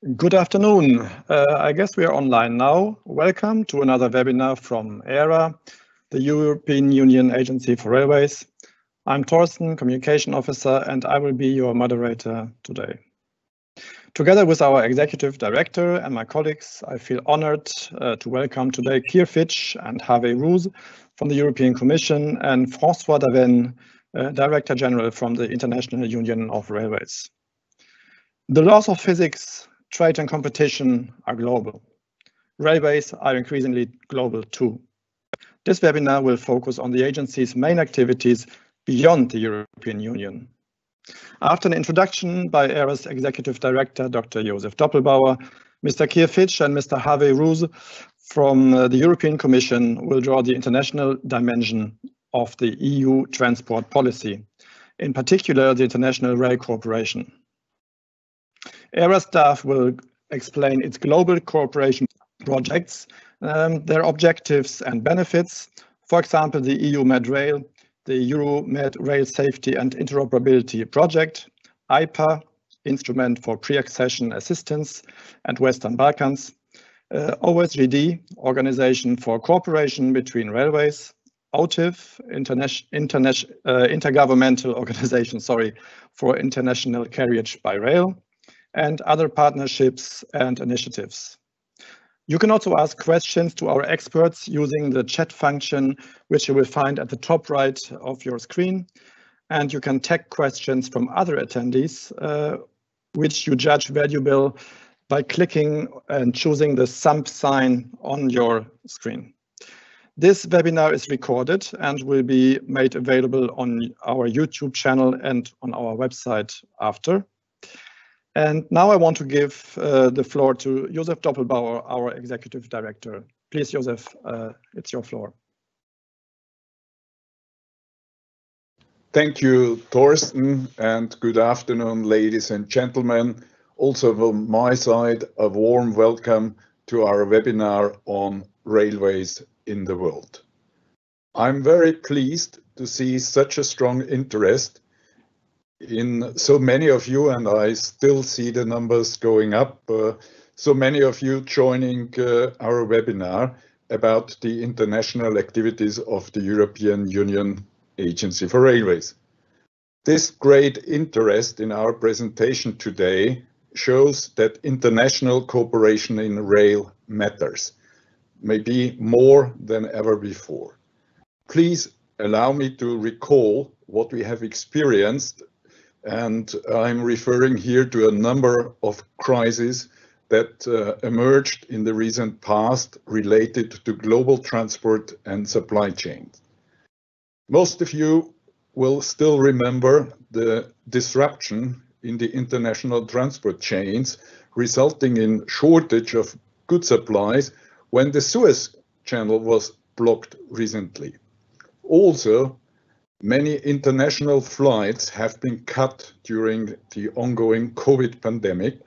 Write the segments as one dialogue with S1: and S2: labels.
S1: Good afternoon. I guess we are online now. Welcome to another webinar from ERA, the European Union Agency for Railways. I'm Thorsten, Communication Officer, and I will be your moderator today. Together with our Executive Director and my colleagues, I feel honored to welcome today Keir Fitch and Harvey Rouse from the European Commission and François Daven, Director General from the International Union of Railways. The laws of physics, trade and competition are global. Railways are increasingly global too. This webinar will focus on the agency's main activities beyond the European Union. After an introduction by ERA's Executive Director, Dr. Josef Doppelbauer, Mr. Keir Fitch and Mr. Harvey Rouse from the European Commission will draw the international dimension of the EU transport policy, in particular the International Rail Cooperation. ERA staff will explain its global cooperation projects, their objectives and benefits, for example, the EUMEDRAIL, the EuroMed Rail Safety and Interoperability Project, IPA, Instrument for Pre-Accession Assistance and Western Balkans, OSJD, Organization for Cooperation Between Railways, OTIF, Intergovernmental Organisation, for International Carriage by Rail, and other partnerships and initiatives. You can also ask questions to our experts using the chat function, which you will find at the top right of your screen. And you can tag questions from other attendees, which you judge valuable by clicking and choosing the thumb sign on your screen. This webinar is recorded and will be made available on our YouTube channel and on our website after. And now I want to give the floor to Josef Doppelbauer, our Executive Director. Please, Josef, it's your floor.
S2: Thank you, Thorsten, and good afternoon, ladies and gentlemen. Also from my side, a warm welcome to our webinar on railways in the world. I'm very pleased to see such a strong interest in so many of you, and I still see the numbers going up, so many of you joining our webinar about the international activities of the European Union Agency for Railways. This great interest in our presentation today shows that international cooperation in rail matters, maybe more than ever before. Please allow me to recall what we have experienced, and I'm referring here to a number of crises that emerged in the recent past related to global transport and supply chains. Most of you will still remember the disruption in the international transport chains, resulting in shortage of goods supplies when the Suez Channel was blocked recently. Also, many international flights have been cut during the ongoing COVID pandemic,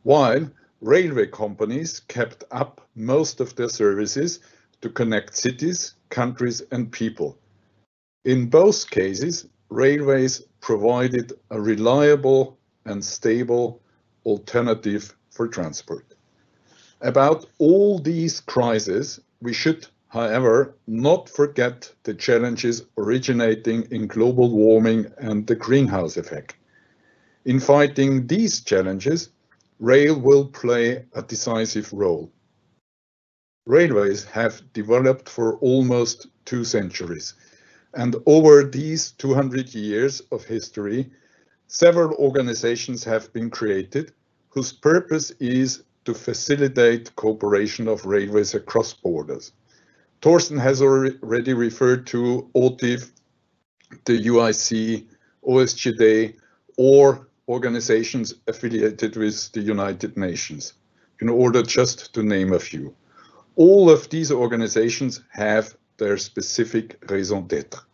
S2: while railway companies kept up most of their services to connect cities, countries, and people. In both cases, railways provided a reliable and stable alternative for transport. About all these crises, we should, however, not forget the challenges originating in global warming and the greenhouse effect. In fighting these challenges, rail will play a decisive role. Railways have developed for almost 2 centuries, and over these 200 years of history, several organizations have been created whose purpose is to facilitate cooperation of railways across borders. Thorsten has already referred to OTIF, the UIC, OSJD, or organizations affiliated with the United Nations, in order just to name a few. All of these organizations have their specific raison d'être.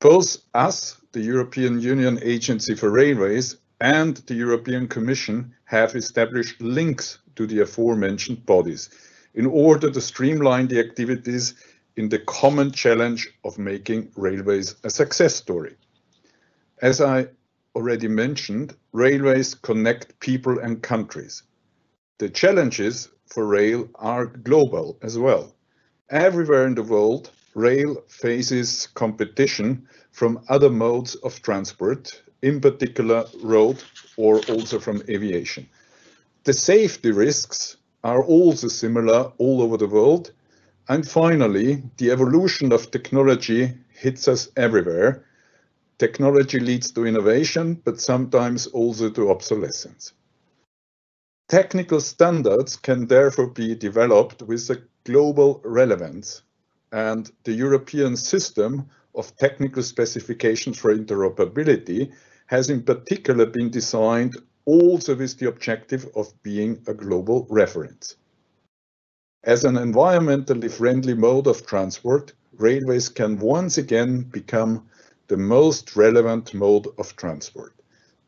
S2: Both us, the European Union Agency for Railways, and the European Commission have established links to the aforementioned bodies in order to streamline the activities in the common challenge of making railways a success story. As I already mentioned, railways connect people and countries. The challenges for rail are global as well. Everywhere in the world, rail faces competition from other modes of transport, in particular road or also from aviation. The safety risks are also similar all over the world. And finally, the evolution of technology hits us everywhere. Technology leads to innovation, but sometimes also to obsolescence. Technical standards can therefore be developed with a global relevance, and the European system of technical specifications for interoperability has in particular been designed also with the objective of being a global reference. As an environmentally friendly mode of transport, railways can once again become the most relevant mode of transport.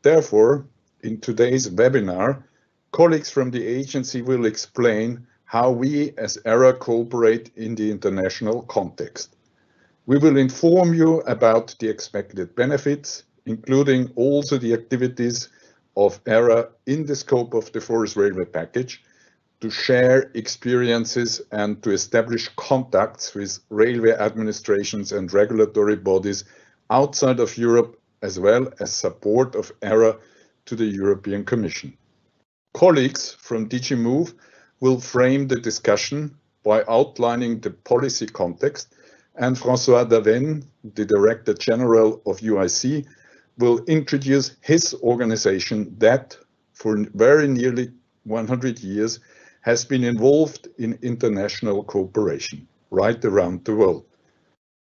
S2: Therefore, in today's webinar, colleagues from the agency will explain how we as ERA cooperate in the international context. We will inform you about the expected benefits, including also the activities of ERA in the scope of the Fourth Railway Package, to share experiences and to establish contacts with railway administrations and regulatory bodies outside of Europe, as well as support of ERA to the European Commission. Colleagues from DG Move will frame the discussion by outlining the policy context, and François Daven, the Director General of UIC, will introduce his organization that, for very nearly 100 years, has been involved in international cooperation right around the world.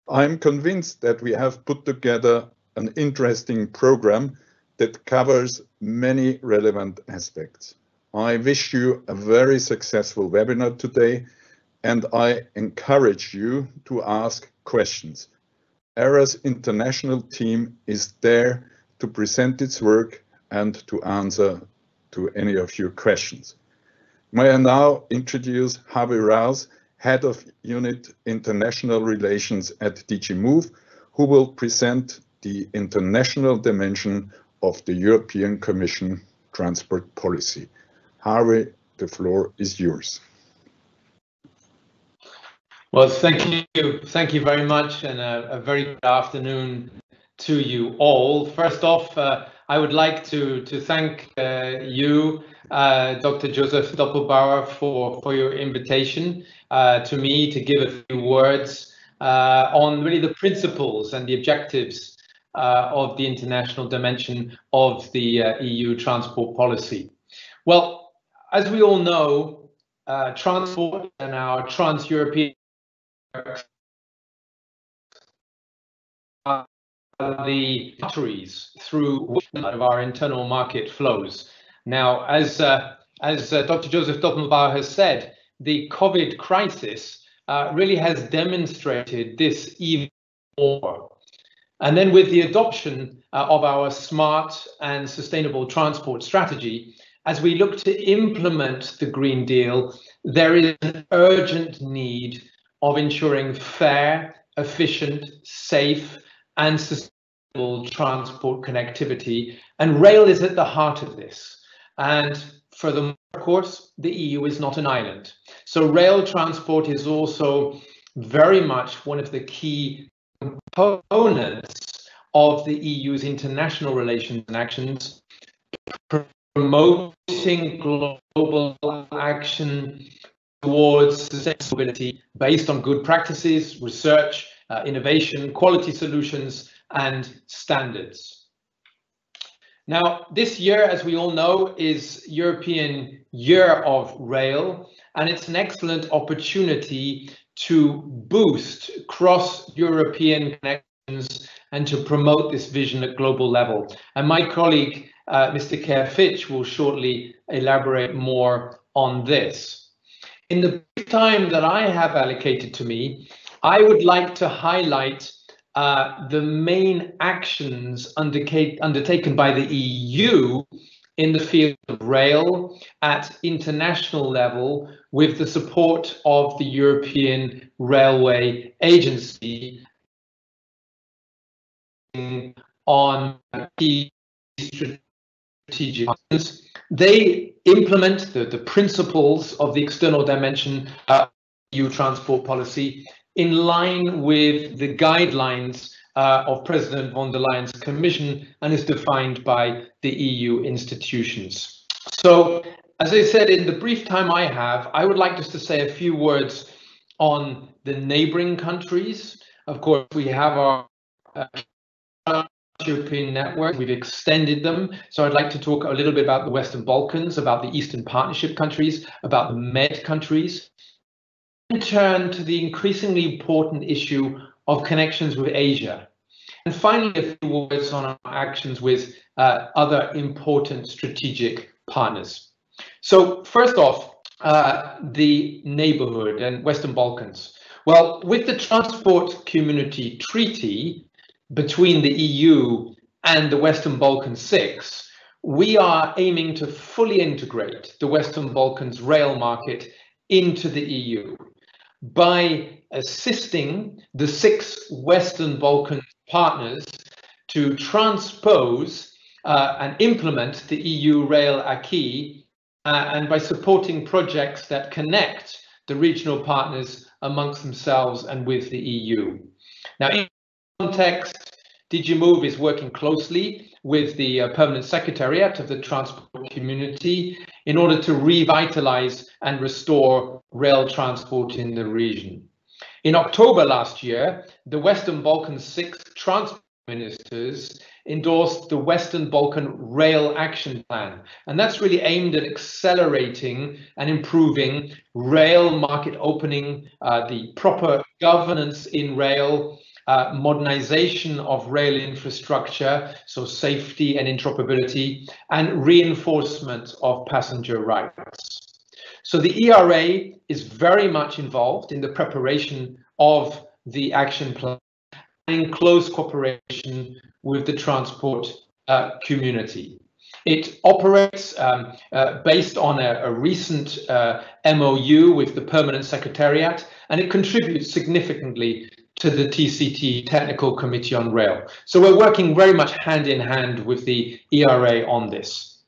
S2: I'm convinced that we have put together an interesting program that covers many relevant aspects. I wish you a very successful webinar today, and I encourage you to ask questions. ERA's international team is there to present its work and to answer to any of your questions. May I now introduce Harvey Rouse, Head of Unit International Relations at DG Move, who will present the international dimension of the European Commission transport policy. Harvey, the floor is yours.
S3: Well, thank you very much, and a very good afternoon to you all. First off, I would like to thank you, Dr. Josef Doppelbauer, for your invitation to me to give a few words on really the principles and the objectives of the international dimension of the EU transport policy. Well, as we all know, transport and our trans-European the arteries through which of our internal market flows. Now, as Dr. Josef Doppelbauer has said, the COVID crisis really has demonstrated this even more. And then with the adoption of our smart and sustainable transport strategy, as we look to implement the Green Deal, there is an urgent need of ensuring fair, efficient, safe, and sustainable transport connectivity, and rail is at the heart of this. And furthermore, of course, the EU is not an island. So rail transport is also very much one of the key components of the EU's international relations and actions, promoting global action towards sustainability based on good practices, research, innovation, quality solutions, and standards. Now, this year, as we all know, is European Year of Rail, and it's an excellent opportunity to boost cross-European connections and to promote this vision at global level. And my colleague, Mr. Keir Fitch, will shortly elaborate more on this. In the time that I have allocated to me, I would like to highlight the main actions undertaken by the EU in the field of rail at international level with the support of the European Railway Agency on key strategic actions They implement the principles of the external dimension of EU transport policy in line with the guidelines of President von der Leyen's Commission and is defined by the EU institutions. So, as I said, in the brief time I have, I would like just to say a few words on the neighboring countries. Of course, we have our European network, we've extended them. So I'd like to talk a little bit about the Western Balkans, about the Eastern Partnership countries, about the Med countries, and turn to the increasingly important issue of connections with Asia. And finally, a few words on our actions with other important strategic partners. So first off, the neighborhood and Western Balkans. Well, with the Transport Community Treaty between the EU and the Western Balkan 6, we are aiming to fully integrate the Western Balkans rail market into the EU by assisting the 6 Western Balkan partners to transpose and implement the EU rail acquis, and by supporting projects that connect the regional partners amongst themselves and with the EU. Now, in context, DG Move is working closely with the Permanent Secretariat of the Transport Community in order to revitalize and restore rail transport in the region. In October last year, the Western Balkan 6 transport ministers endorsed the Western Balkan Rail Action Plan, and that's really aimed at accelerating and improving rail market opening, the proper governance in rail, modernization of rail infrastructure, so safety and interoperability, and reinforcement of passenger rights. So the ERA is very much involved in the preparation of the action plan in close cooperation with the transport community. It operates based on a recent MOU with the Permanent Secretariat, and it contributes significantly to the TCT Technical Committee on Rail. So we're working very much hand in hand with the ERA on this.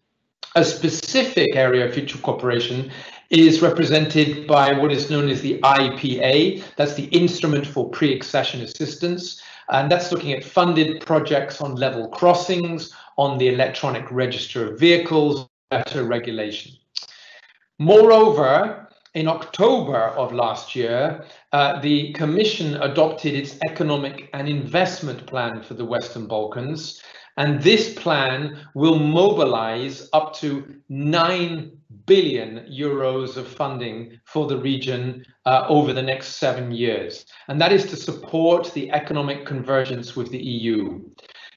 S3: A specific area of future cooperation is represented by what is known as the IPA. That's the Instrument for Pre-Accession Assistance, and that's looking at funded projects on level crossings, on the electronic register of vehicles, better regulation. Moreover, in October of last year, the Commission adopted its economic and investment plan for the Western Balkans, and this plan will mobilize up to 9 billion euros of funding for the region over the next 7 years. And that is to support the economic convergence with the EU.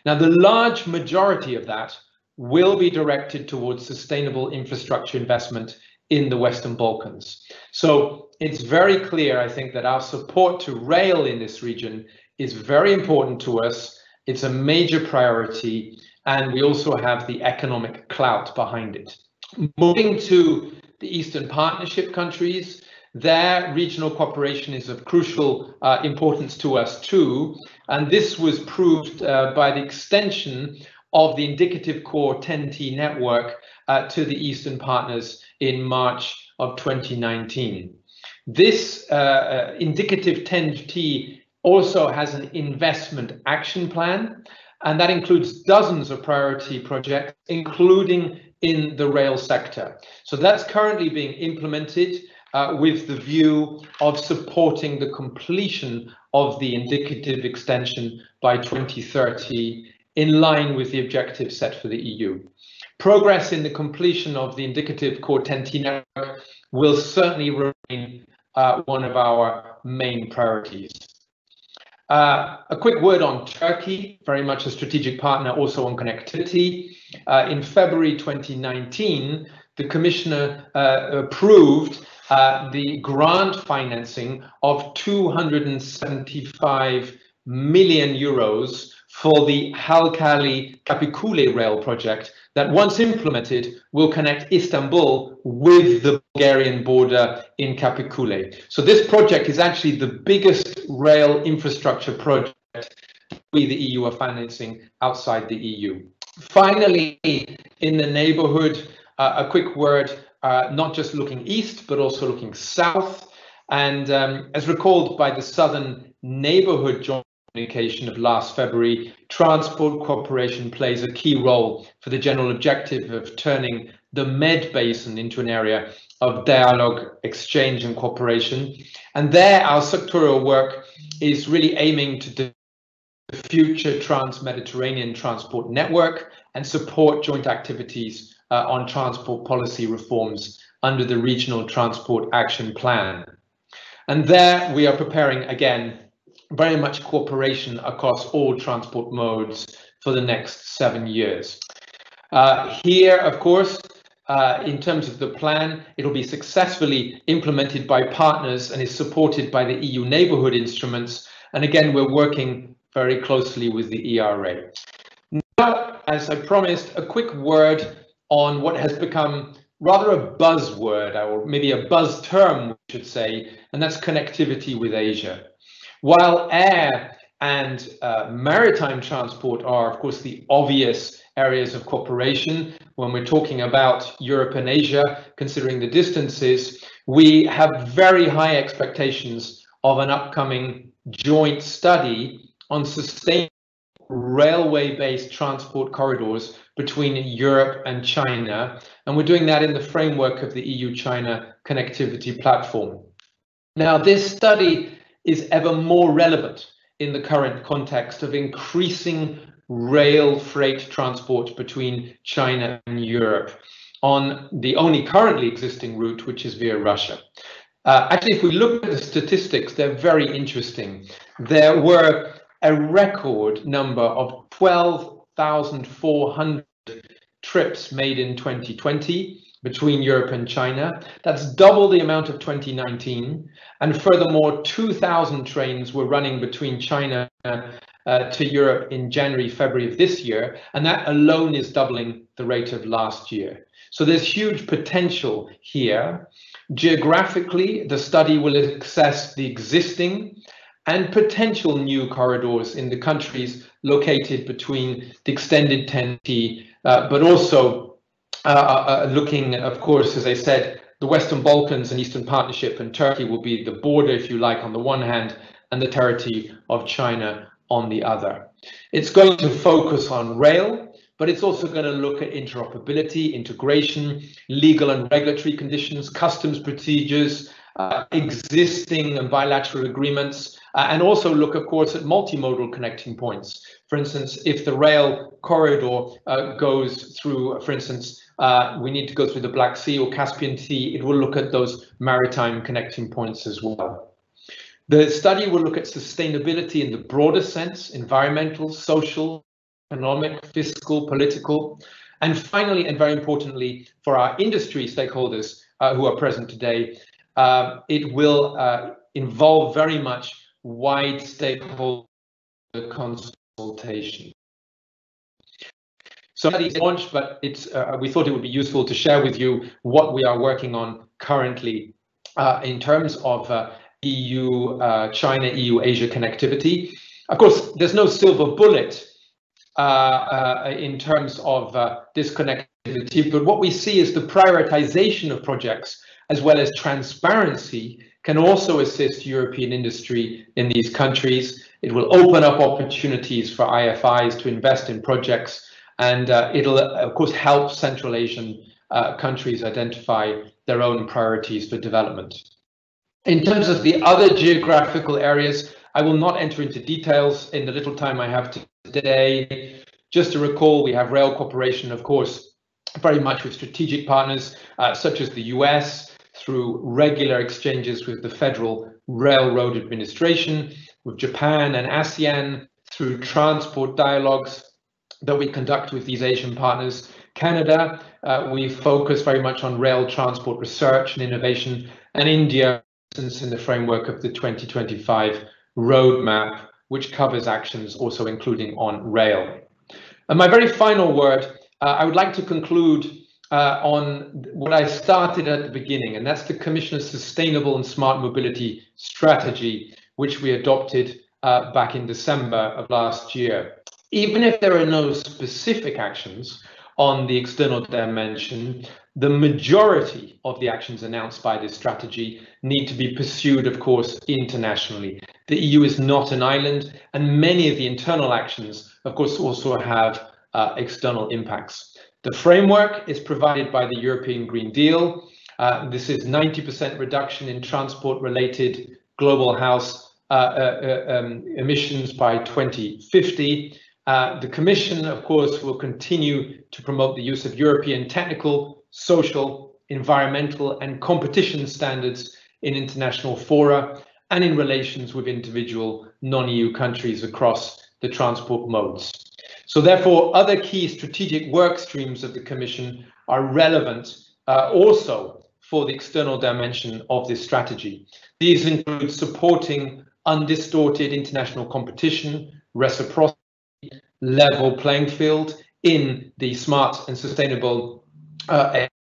S3: Now, the large majority of that will be directed towards sustainable infrastructure investment in the Western Balkans. So it's very clear, I think, that our support to rail in this region is very important to us. It's a major priority, and we also have the economic clout behind it. Moving to the Eastern Partnership countries, their regional cooperation is of crucial importance to us too, and this was proved by the extension of the indicative core 10T network to the Eastern partners in March of 2019. This indicative 10T also has an investment action plan, and that includes dozens of priority projects, including in the rail sector. So that's currently being implemented with the view of supporting the completion of the indicative extension by 2030, in line with the objectives set for the EU. Progress in the completion of the indicative core 10T network will certainly remain one of our main priorities. A quick word on Turkey, very much a strategic partner also on connectivity. In February 2019, the Commissioner approved the grant financing of 275 million euros for the Halkali-Kapıkule rail project that, once implemented, will connect Istanbul with the Bulgarian border in Kapıkule. So this project is actually the biggest rail infrastructure project we, the EU, are financing outside the EU. Finally, in the neighborhood, a quick word, not just looking east, but also looking south. And as recalled by the Southern Neighbourhood Joint Communication of last February, transport cooperation plays a key role for the general objective of turning the Med Basin into an area of dialogue, exchange and cooperation. And there our sectorial work is really aiming to develop the future trans-Mediterranean transport network and support joint activities on transport policy reforms under the Regional Transport Action Plan. And there we are preparing, again, very much cooperation across all transport modes for the next 7 years. Here, of course, in terms of the plan, it'll be successfully implemented by partners and is supported by the EU neighbourhood instruments. And again, we're working very closely with the ERA. Now, as I promised, a quick word on what has become rather a buzzword, or maybe a buzz term, we should say, and that's connectivity with Asia. While air and maritime transport are, of course, the obvious areas of cooperation when we're talking about Europe and Asia, considering the distances, we have very high expectations of an upcoming joint study on sustainable railway-based transport corridors between Europe and China. And we're doing that in the framework of the EU-China connectivity platform. Now, this study is ever more relevant in the current context of increasing rail freight transport between China and Europe on the only currently existing route, which is via Russia. Actually, if we look at the statistics, they're very interesting. There were a record number of 12,400 trips made in 2020 between Europe and China. That's double the amount of 2019. And furthermore, 2,000 trains were running between China to Europe in January, February of this year. And that alone is doubling the rate of last year. So there's huge potential here. Geographically, the study will assess the existing and potential new corridors in the countries located between the extended TEN-T, but also looking, of course, as I said, the Western Balkans and Eastern Partnership, and Turkey will be the border, if you like, on the one hand, and the territory of China on the other. It's going to focus on rail, but it's also going to look at interoperability, integration, legal and regulatory conditions, customs procedures, existing and bilateral agreements, and also look, of course, at multimodal connecting points. For instance, if the rail corridor goes through, for instance, we need to go through the Black Sea or Caspian Sea, it will look at those maritime connecting points as well. The study will look at sustainability in the broader sense, environmental, social, economic, fiscal, political, and finally, and very importantly, for our industry stakeholders who are present today, it will involve very much wide stakeholder consultation. So that is launched, but it's we thought it would be useful to share with you what we are working on currently in terms of EU-China, EU-Asia connectivity. Of course, there's no silver bullet in terms of this connectivity, but what we see is the prioritization of projects as well as transparency can also assist European industry in these countries. It will open up opportunities for IFIs to invest in projects, and it'll, of course, help Central Asian countries identify their own priorities for development. In terms of the other geographical areas, I will not enter into details in the little time I have today. Just to recall, we have rail cooperation, of course, very much with strategic partners such as the US, through regular exchanges with the Federal Railroad Administration, with Japan and ASEAN, through transport dialogues that we conduct with these Asian partners. Canada, we focus very much on rail transport research and innovation, and India, for instance, in the framework of the 2025 roadmap, which covers actions also including on rail. And my very final word, I would like to conclude on what I started at the beginning, and that's the Commission's Sustainable and Smart Mobility Strategy, which we adopted back in December of last year. Even if there are no specific actions, on the external dimension, the majority of the actions announced by this strategy need to be pursued, of course, internationally. The EU is not an island, and many of the internal actions, of course, also have external impacts. The framework is provided by the European Green Deal. This is 90% reduction in transport-related global house emissions by 2050. The Commission, of course, will continue to promote the use of European technical, social, environmental and competition standards in international fora and in relations with individual non-EU countries across the transport modes. So therefore, other key strategic work streams of the Commission are relevant also for the external dimension of this strategy. These include supporting undistorted international competition, reciprocity, level playing field in the smart and sustainable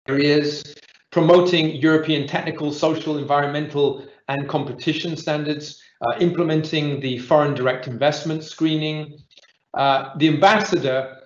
S3: areas, promoting European technical, social, environmental and competition standards, implementing the foreign direct investment screening. The ambassador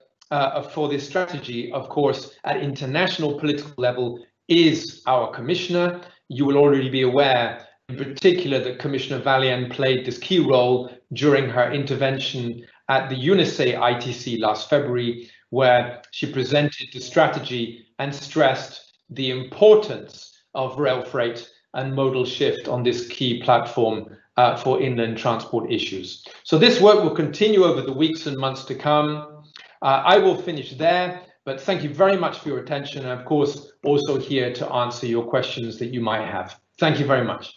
S3: for this strategy, of course, at international political level is our commissioner. You will already be aware, in particular, that Commissioner Vălean played this key role during her intervention at the UNICE ITC last February, where she presented the strategy and stressed the importance of rail freight and modal shift on this key platform for inland transport issues. So this work will continue over the weeks and months to come. I will finish there, but thank you very much for your attention, and of course also here to answer your questions that you might have. Thank you very much.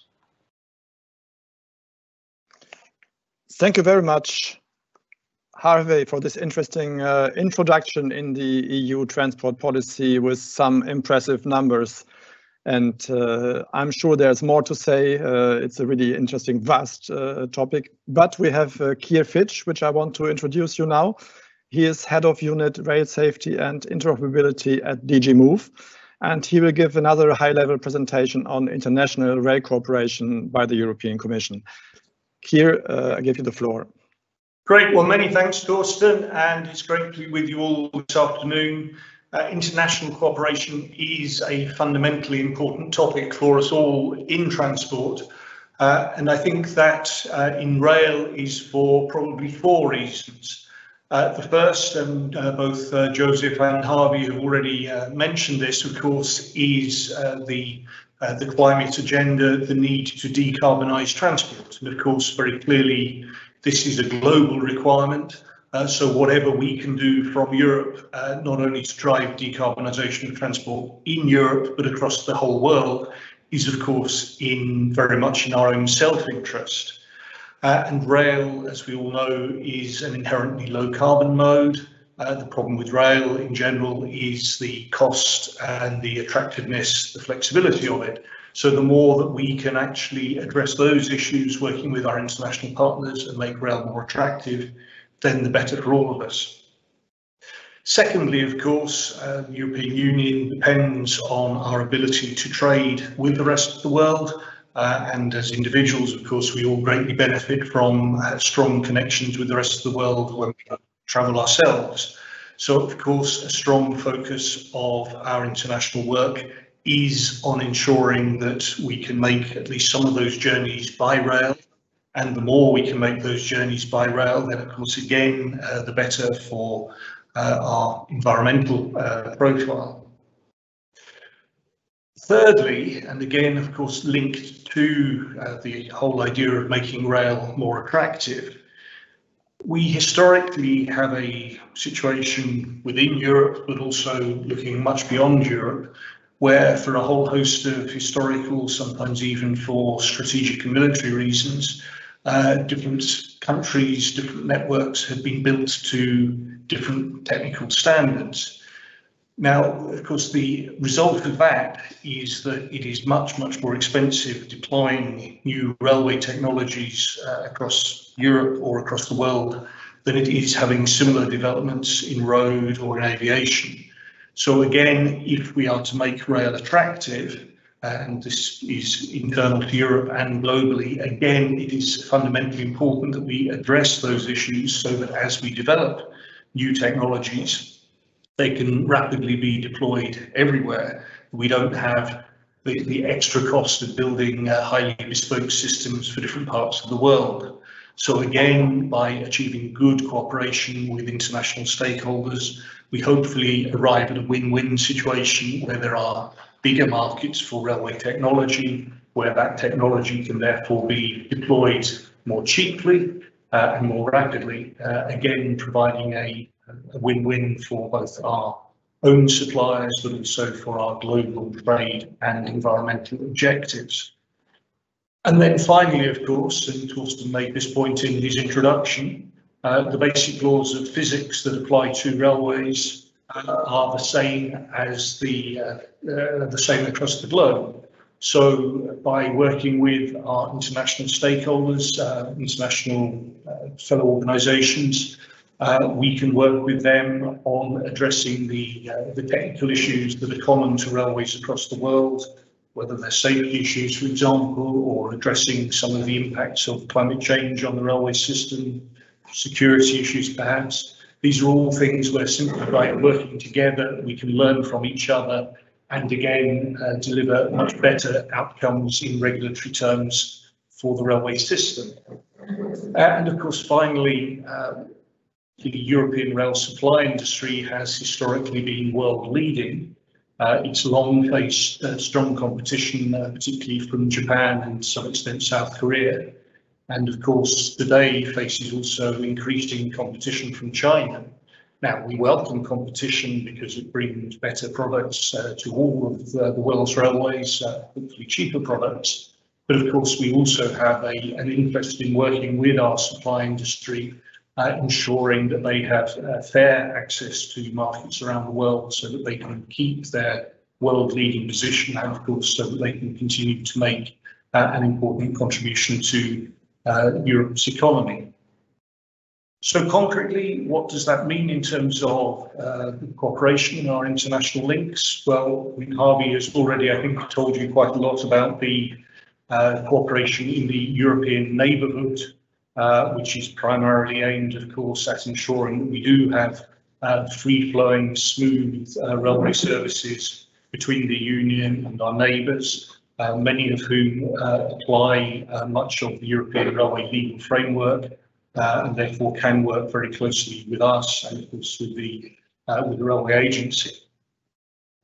S1: Thank you very much, Harvey, for this interesting introduction in the EU transport policy with some impressive numbers. And I'm sure there's more to say. It's a really interesting, vast topic. But we have Keir Fitch, which I want to introduce you now. He is head of unit Rail Safety and Interoperability at DG Move. And he will give another high-level presentation on international rail cooperation by the European Commission. Keir, I give you the floor.
S4: Great. Well, many thanks, Torsten, and it's great to be with you all this afternoon. International cooperation is a fundamentally important topic for us all in transport. And I think that in rail is for probably four reasons. The first, and both Josef and Harvey have already mentioned this, of course, is the climate agenda, the need to decarbonise transport. And of course, very clearly, this is a global requirement. So whatever we can do from Europe, not only to drive decarbonisation of transport in Europe, but across the whole world, is of course very much in our own self-interest. And rail, as we all know, is an inherently low carbon mode. The problem with rail in general is the cost and the attractiveness, the flexibility of it. So the more that we can actually address those issues working with our international partners and make rail more attractive, then the better for all of us. Secondly, of course, the European Union depends on our ability to trade with the rest of the world. And as individuals, of course, we all greatly benefit from strong connections with the rest of the world when we travel ourselves. So, of course, a strong focus of our international work is on ensuring that we can make at least some of those journeys by rail. And the more we can make those journeys by rail, then, of course, again, the better for our environmental profile. Thirdly, and again, of course, linked to the whole idea of making rail more attractive, we historically have a situation within Europe, but also looking much beyond Europe, where for a whole host of historical, sometimes even for strategic and military reasons, different countries, different networks have been built to different technical standards. Now, of course, the result of that is that it is much, much more expensive deploying new railway technologies across Europe or across the world than it is having similar developments in road or in aviation. So again, if we are to make rail attractive, and this is internal to Europe and globally, again, it is fundamentally important that we address those issues so that as we develop new technologies, they can rapidly be deployed everywhere. We don't have the extra cost of building highly bespoke systems for different parts of the world. So again, by achieving good cooperation with international stakeholders, we hopefully arrive at a win-win situation where there are bigger markets for railway technology, where that technology can therefore be deployed more cheaply and more rapidly, again providing a win-win for both our own suppliers, but also for our global trade and environmental objectives. And then finally, of course, and Torsten made this point in his introduction, the basic laws of physics that apply to railways are the same as the same across the globe. So by working with our international stakeholders, international fellow organisations, we can work with them on addressing the technical issues that are common to railways across the world, whether they're safety issues, for example, or addressing some of the impacts of climate change on the railway system, security issues perhaps. These are all things where simply by working together, we can learn from each other and again deliver much better outcomes in regulatory terms for the railway system. And of course, finally, the European rail supply industry has historically been world leading. It's long faced strong competition, particularly from Japan and to some extent South Korea. And of course, today faces also increasing competition from China. Now, we welcome competition because it brings better products to all of the world's railways, hopefully cheaper products. But of course, we also have an interest in working with our supply industry, ensuring that they have fair access to markets around the world so that they can keep their world-leading position and, of course, so that they can continue to make an important contribution to Europe's economy. So concretely, what does that mean in terms of cooperation in our international links? Well, Harvey has already, I think, told you quite a lot about the cooperation in the European neighbourhood, which is primarily aimed, of course, at ensuring that we do have free-flowing, smooth railway services between the Union and our neighbours, many of whom apply much of the European railway legal framework and therefore can work very closely with us and, of course, with the railway agency.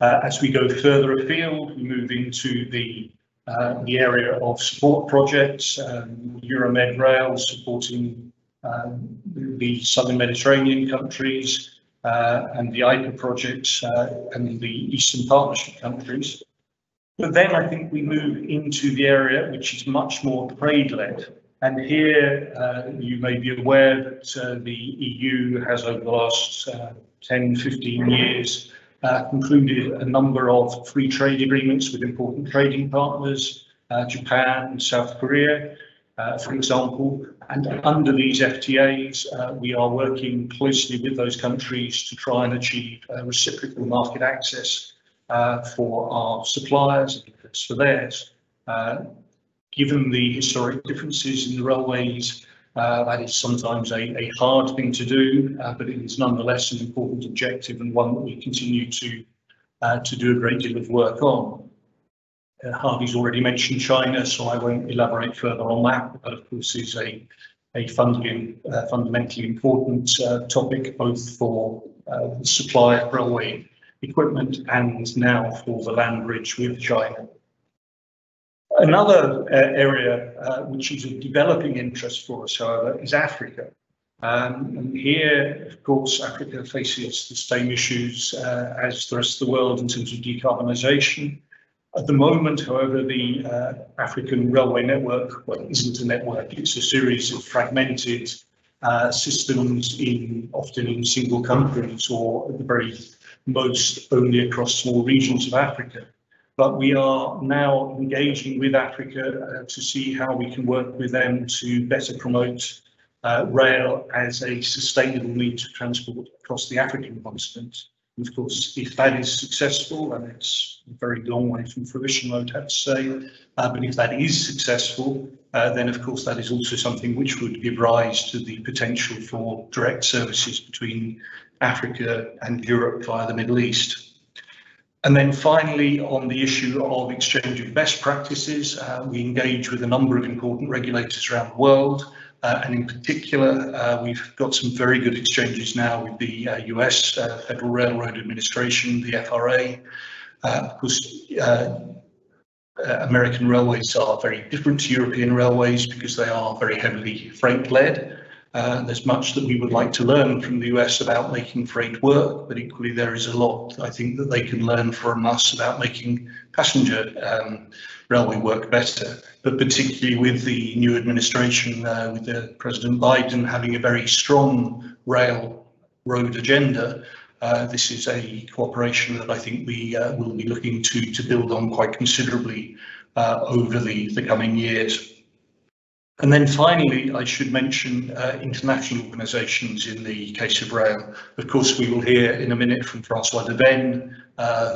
S4: As we go further afield, we move into the area of support projects, EuroMed Rail supporting the southern Mediterranean countries and the IPA projects and the Eastern Partnership countries. But then I think we move into the area which is much more trade-led. And here you may be aware that the EU has over the last 10, 15 years concluded a number of free trade agreements with important trading partners, Japan and South Korea, for example. And under these FTAs, we are working closely with those countries to try and achieve reciprocal market access for our suppliers and for theirs. Given the historic differences in the railways, that is sometimes a hard thing to do, but it is nonetheless an important objective and one that we continue to do a great deal of work on. Harvey's already mentioned China, so I won't elaborate further on that, but of course is a fundamentally important topic, both for the supply of railway equipment and now for the land bridge with China. Another area which is of developing interest for us, however, is Africa. And here, of course, Africa faces the same issues as the rest of the world in terms of decarbonisation. At the moment, however, the African railway network, well, isn't a network, it's a series of fragmented systems often in single countries or at the very most only across small regions of Africa. But we are now engaging with Africa to see how we can work with them to better promote rail as a sustainable means of transport across the African continent. And of course, if that is successful, and it's a very long way from fruition, I would have to say, but if that is successful, then of course that is also something which would give rise to the potential for direct services between Africa and Europe via the Middle East. And then finally, on the issue of exchange of best practices, we engage with a number of important regulators around the world. And in particular, we've got some very good exchanges now with the US Federal Railroad Administration, the FRA. Of course, American railways are very different to European railways because they are very heavily freight-led. There's much that we would like to learn from the US about making freight work, but equally there is a lot, I think, that they can learn from us about making passenger railway work better. But particularly with the new administration, with President Biden having a very strong railroad agenda, this is a cooperation that I think we will be looking to build on quite considerably over the coming years. And then finally, I should mention international organisations in the case of rail. Of course, we will hear in a minute from François Debennes,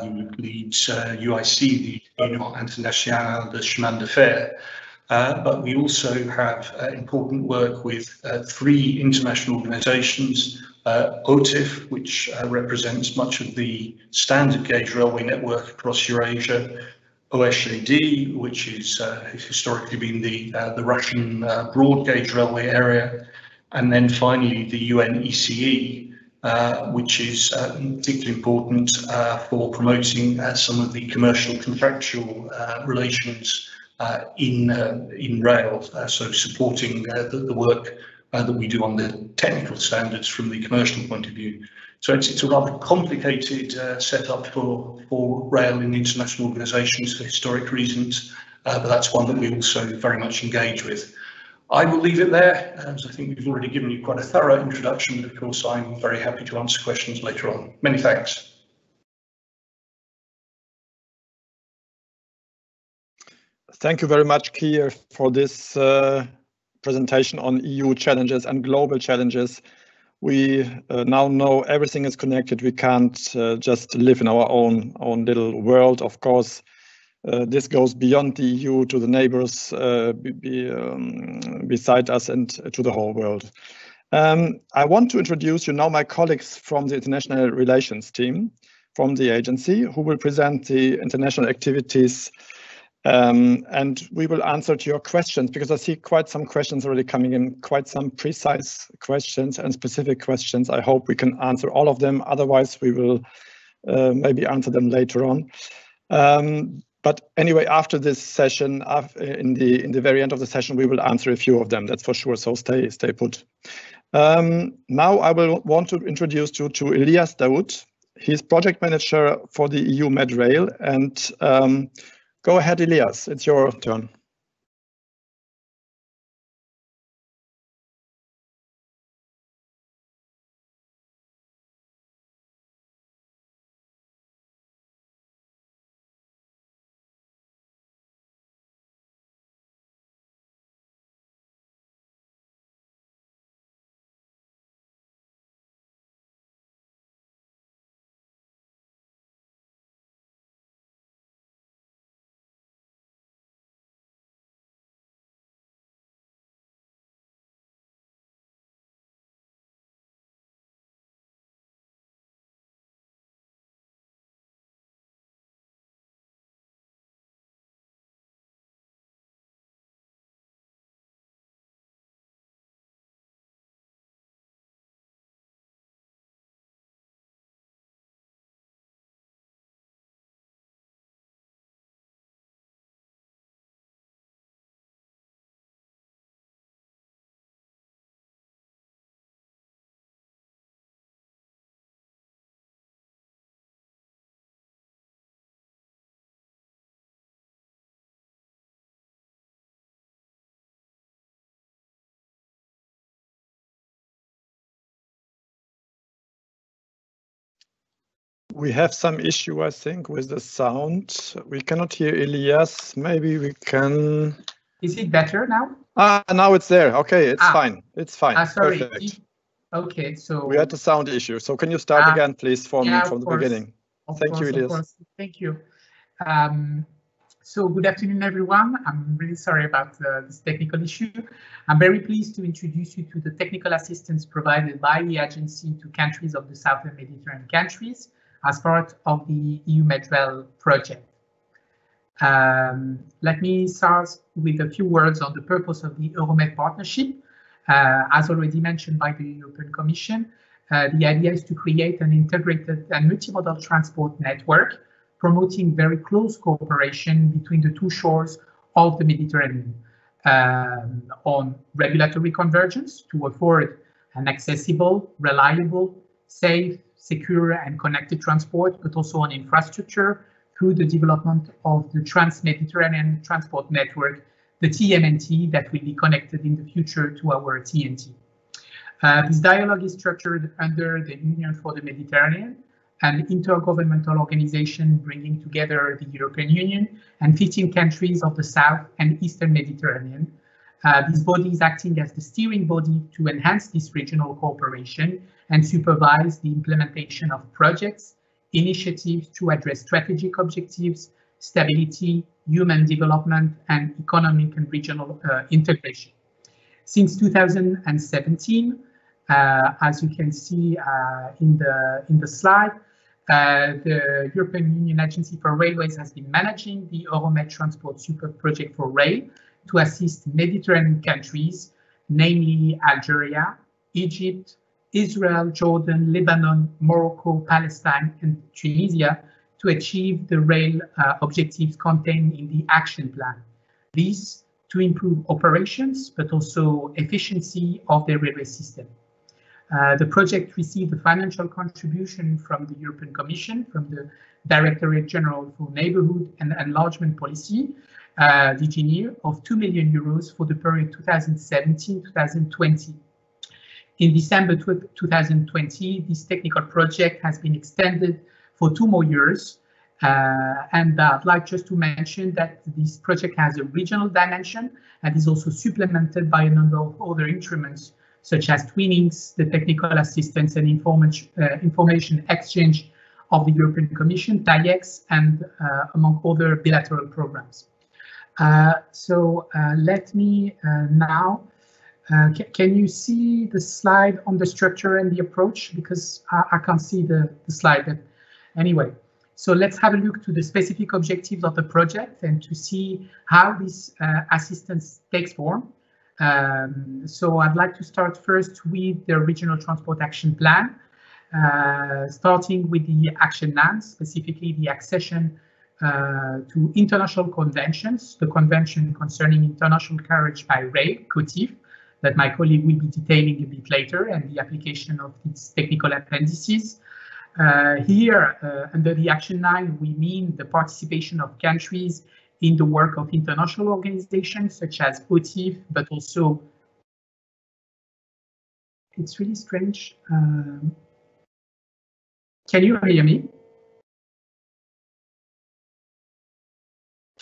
S4: who leads UIC, the Union Internationale de Chemin de Fer. But we also have important work with 3 international organisations, OTIF, which represents much of the standard gauge railway network across Eurasia, OSJD, which is historically been the Russian broad gauge railway area, and then finally the UNECE, which is particularly important for promoting some of the commercial contractual relations in rail, so supporting the work that we do on the technical standards from the commercial point of view. So it's a rather complicated setup for rail in international organisations for historic reasons, but that's one that we also very much engage with. I will leave it there, as I think we've already given you quite a thorough introduction, but of course I'm very happy to answer questions later on. Many thanks.
S1: Thank you very much, Keir, for this presentation on EU challenges and global challenges. We now know everything is connected. We can't just live in our own little world. Of course, this goes beyond the EU to the neighbors beside us and to the whole world. I want to introduce you now my colleagues from the International Relations team from the agency who will present the international activities, and we will answer to your questions, because I see quite some questions already coming in, quite some precise questions and specific questions. I hope we can answer all of them. Otherwise, we will maybe answer them later on. But anyway, after this session, in the very end of the session, we will answer a few of them. That's for sure. So stay put. Now I will want to introduce you to Elias Dawood. He's project manager for the EUMED Rail, and go ahead, Elias, it's your turn. We have some issue, I think, with the sound. We cannot hear Elias. Maybe we can.
S5: Is it better now?
S1: Now it's there. Okay, it's fine. It's fine.
S5: Sorry.
S1: Perfect.
S5: Okay, so
S1: we had a sound issue. So can you start again, please, for me from the beginning?
S5: Thank you, Elias. Thank you. So good afternoon, everyone. I'm really sorry about this technical issue. I'm very pleased to introduce you to the technical assistance provided by the agency to countries of the Southern Mediterranean countries as part of the EUMEDRAIL project. Let me start with a few words on the purpose of the EuroMed partnership. As already mentioned by the European Commission, the idea is to create an integrated and multimodal transport network, promoting very close cooperation between the two shores of the Mediterranean on regulatory convergence to afford an accessible, reliable, safe, secure and connected transport, but also on infrastructure through the development of the Trans-Mediterranean Transport Network, the TMNT, that will be connected in the future to our TNT. This dialogue is structured under the Union for the Mediterranean, an intergovernmental organization bringing together the European Union and 15 countries of the South and Eastern Mediterranean. This body is acting as the steering body to enhance this regional cooperation and supervise the implementation of projects, initiatives to address strategic objectives, stability, human development, and economic and regional integration. Since 2017, as you can see in the slide, the European Union Agency for Railways has been managing the EuroMed Transport Super Project for Rail to assist Mediterranean countries, namely Algeria, Egypt, Israel, Jordan, Lebanon, Morocco, Palestine, and Tunisia to achieve the rail objectives contained in the action plan. These to improve operations, but also efficiency of the railway system. The project received a financial contribution from the European Commission, from the Directorate General for Neighbourhood and Enlargement Policy, DG NEAR, of €2 million for the period 2017-2020. In December 2020, this technical project has been extended for 2 more years. And I'd like just to mention that this project has a regional dimension and is also supplemented by a number of other instruments, such as twinnings, the technical assistance and information exchange of the European Commission, TAIEX, and among other bilateral programs. Let me now, can you see the slide on the structure and the approach? Because I can't see the slide, but anyway. So let's have a look to the specific objectives of the project and to see how this assistance takes form. So I'd like to start first with the Regional Transport Action Plan, starting with the action plan, specifically the accession to international conventions, the Convention Concerning International Carriage by Rail, OTIF, that my colleague will be detailing a bit later, and the application of its technical appendices. Here, under the action line, we mean the participation of countries in the work of international organizations such as OTIF, but also, it's really strange. Can you hear me?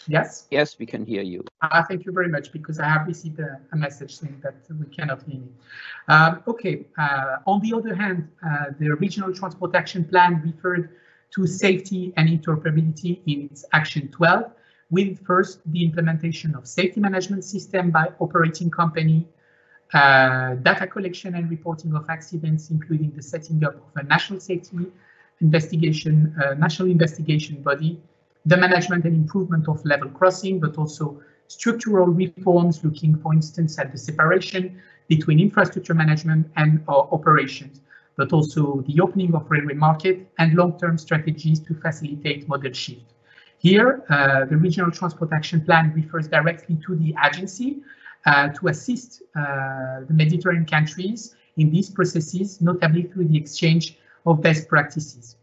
S5: Yes?
S6: Yes, we can hear you.
S5: Thank you very much, because I have received a message saying that we cannot hear me. Okay, on the other hand, the Regional Transport Action Plan referred to safety and interoperability in its Action 12, with first the implementation of safety management system by operating company, data collection and reporting of accidents, including the setting up of a national safety investigation, national investigation body, the management and improvement of level crossing, but also structural reforms looking, for instance, at the separation between infrastructure management and operations, but also the opening of railway market and long-term strategies to facilitate model shift. Here, the Regional Transport Action Plan refers directly to the agency to assist the Mediterranean countries in these processes, notably through the exchange of best practices.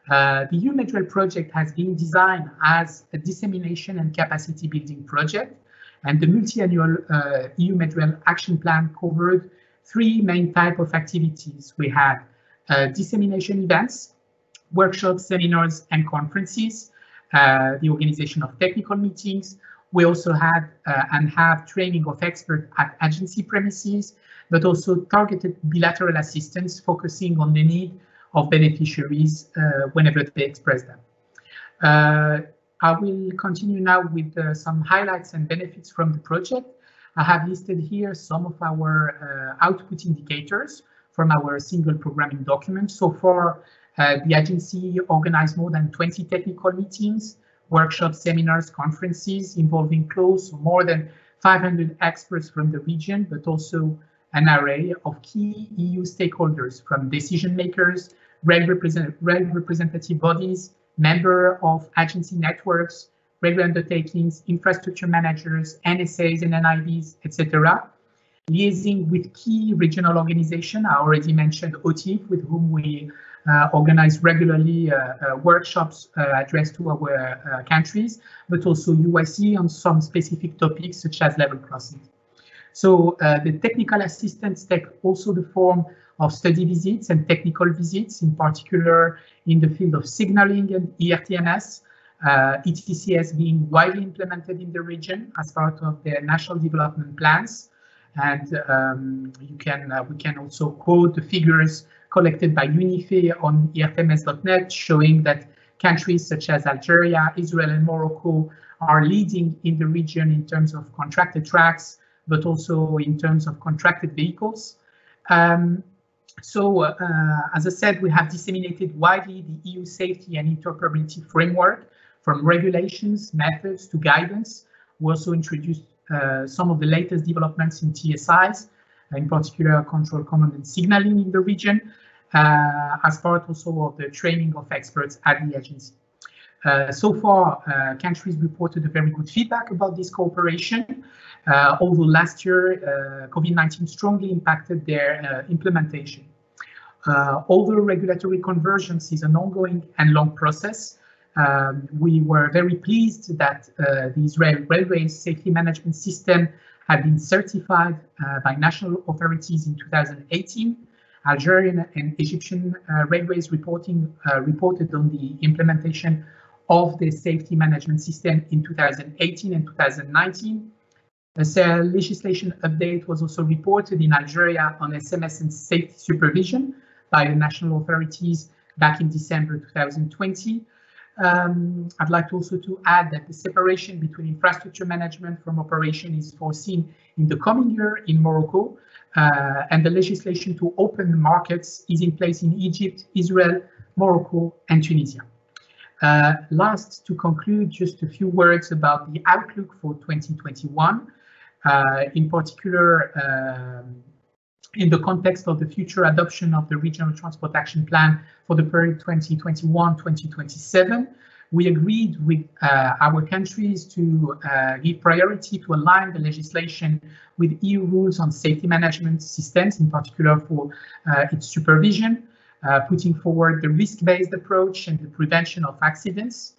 S5: The EUMEDRAIL project has been designed as a dissemination and capacity building project, and the multi-annual EUMEDRAIL action plan covered 3 main types of activities. We had dissemination events, workshops, seminars, and conferences, the organization of technical meetings. We also had and have training of experts at agency premises, but also targeted bilateral assistance focusing on the need of beneficiaries whenever they express them. I will continue now with some highlights and benefits from the project. I have listed here some of our output indicators from our single programming document. So far, the agency organized more than 20 technical meetings, workshops, seminars, conferences involving close to more than 500 experts from the region, but also an array of key EU stakeholders from decision makers, rail representative bodies, member of agency networks, railway undertakings, infrastructure managers, NSAs and NIBs, etc. Liaising with key regional organizations, I already mentioned OTIF, with whom we organize regularly workshops addressed to our countries, but also UIC on some specific topics such as level crossing. So the technical assistants take also the form of study visits and technical visits, in particular in the field of signaling and ERTMS, ETCS being widely implemented in the region as part of their national development plans. And we can also quote the figures collected by UNIFE on ERTMS.net, showing that countries such as Algeria, Israel, and Morocco are leading in the region in terms of contracted tracks, but also in terms of contracted vehicles. As I said, we have disseminated widely the EU safety and interoperability framework, from regulations, methods to guidance. We also introduced some of the latest developments in TSIs, in particular control, command and signaling in the region, as part also of the training of experts at the agency. So far, countries reported a very good feedback about this cooperation, although last year COVID-19 strongly impacted their implementation. Although regulatory convergence is an ongoing and long process, we were very pleased that the Israel Railway Safety Management System had been certified by national authorities in 2018. Algerian and Egyptian railways reported on the implementation of the safety management system in 2018 and 2019. A legislation update was also reported in Algeria on SMS and safety supervision by the national authorities back in December 2020. I'd like also to add that the separation between infrastructure management from operation is foreseen in the coming year in Morocco, and the legislation to open the markets is in place in Egypt, Israel, Morocco, and Tunisia. Last, to conclude, just a few words about the outlook for 2021, in particular in the context of the future adoption of the Regional Transport Action Plan for the period 2021-2027. We agreed with our countries to give priority to align the legislation with EU rules on safety management systems, in particular for its supervision, putting forward the risk-based approach and the prevention of accidents.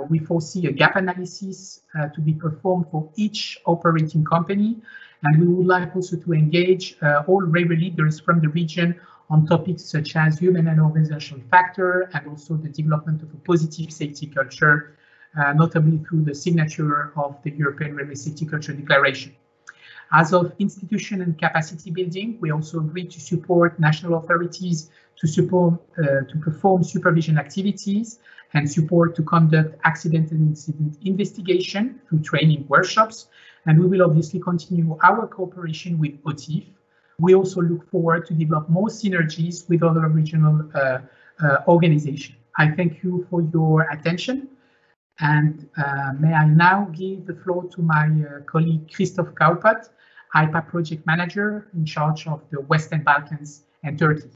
S5: We foresee a gap analysis to be performed for each operating company, and we would like also to engage all railway leaders from the region on topics such as human and organizational factor, and also the development of a positive safety culture, notably through the signature of the European Railway Safety Culture Declaration. As of institution and capacity building, we also agreed to support national authorities to perform supervision activities and support to conduct accident and incident investigation through training workshops. And we will obviously continue our cooperation with OTIF. We also look forward to develop more synergies with other regional organizations. I thank you for your attention, and may I now give the floor to my colleague Christoph Kaupat, IPA project manager in charge of the Western Balkans and Turkey.